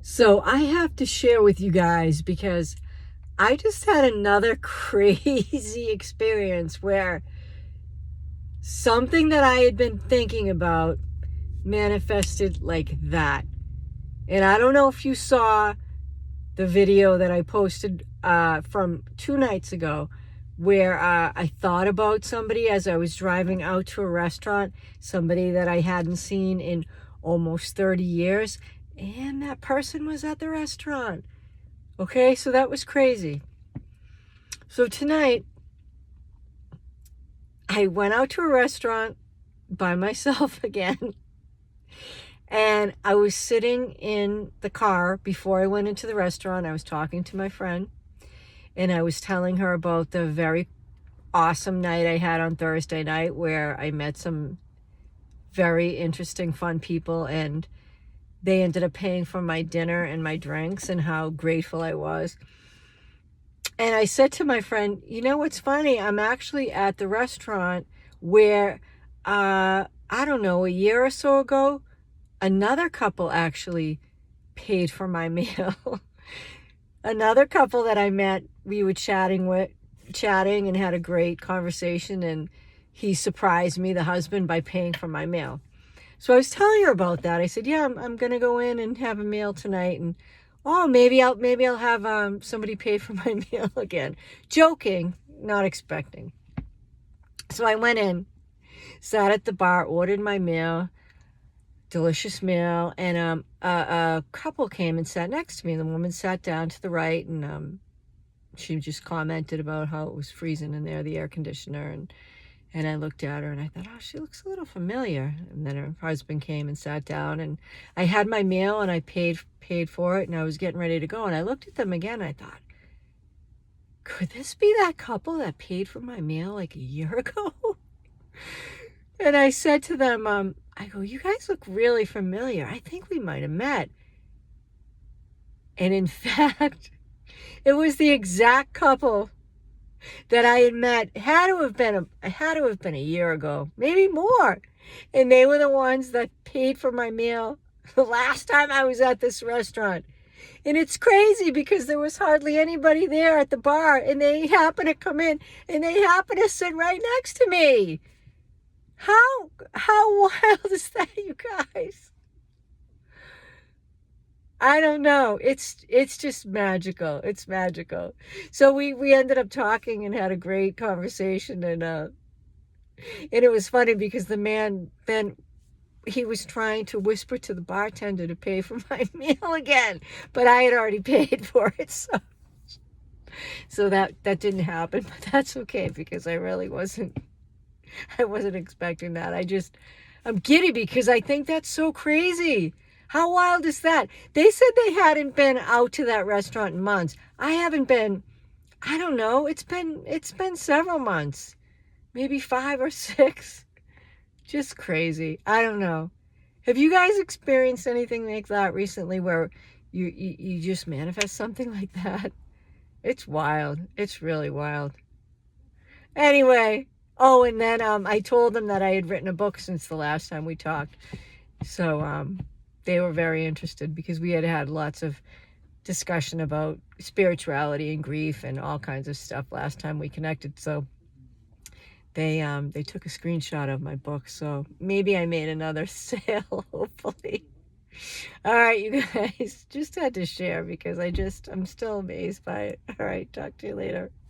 So I have to share with you guys because I just had another crazy experience where something that I had been thinking about manifested like that. And I don't know if you saw the video that I posted from 2 nights ago where I thought about somebody as I was driving out to a restaurant, somebody that I hadn't seen in almost 30 years, and that person was at the restaurant. Okay, so that was crazy. So tonight, I went out to a restaurant by myself again, and I was sitting in the car before I went into the restaurant. I was talking to my friend, and I was telling her about the very awesome night I had on Thursday night where I met some very interesting, fun people, and they ended up paying for my dinner and my drinks and how grateful I was. And I said to my friend, you know what's funny? I'm actually at the restaurant where, I don't know, a year or so ago, another couple actually paid for my meal. Another couple that I met, we were chatting and had a great conversation, and he surprised me, the husband, by paying for my meal. So I was telling her about that. I said, yeah, I'm going to go in and have a meal tonight, and oh, maybe I'll have somebody pay for my meal again. Joking, not expecting. So I went in, sat at the bar, ordered my meal, delicious meal, and a couple came and sat next to me. The woman sat down to the right, and she just commented about how it was freezing in there, the air conditioner, and I looked at her and I thought, oh, she looks a little familiar. And then her husband came and sat down, and I had my meal and I paid for it, and I was getting ready to go. And I looked at them again and I thought, could this be that couple that paid for my meal like a year ago? And I said to them, I go, you guys look really familiar. I think we might have met. And in fact, it was the exact couple that I had met. Had to have been a year ago, maybe more. And they were the ones that paid for my meal the last time I was at this restaurant. And it's crazy because there was hardly anybody there at the bar, and they happened to come in and they happened to sit right next to me. How wild is that, you guys? I don't know. It's just magical. It's magical. So we ended up talking and had a great conversation, and it was funny because the man then he was trying to whisper to the bartender to pay for my meal again, but I had already paid for it, so that didn't happen. But that's okay because I wasn't expecting that. I'm giddy because I think that's so crazy. How wild is that? They said they hadn't been out to that restaurant in months. I haven't been, I don't know, it's been several months. Maybe 5 or 6. Just crazy. I don't know. Have you guys experienced anything like that recently where you just manifest something like that? It's wild. It's really wild. Anyway, oh, and then I told them that I had written a book since the last time we talked. So they were very interested because we had lots of discussion about spirituality and grief and all kinds of stuff last time we connected. So they took a screenshot of my book. So maybe I made another sale, hopefully. All right, you guys, just had to share because I'm still amazed by it. All right, talk to you later.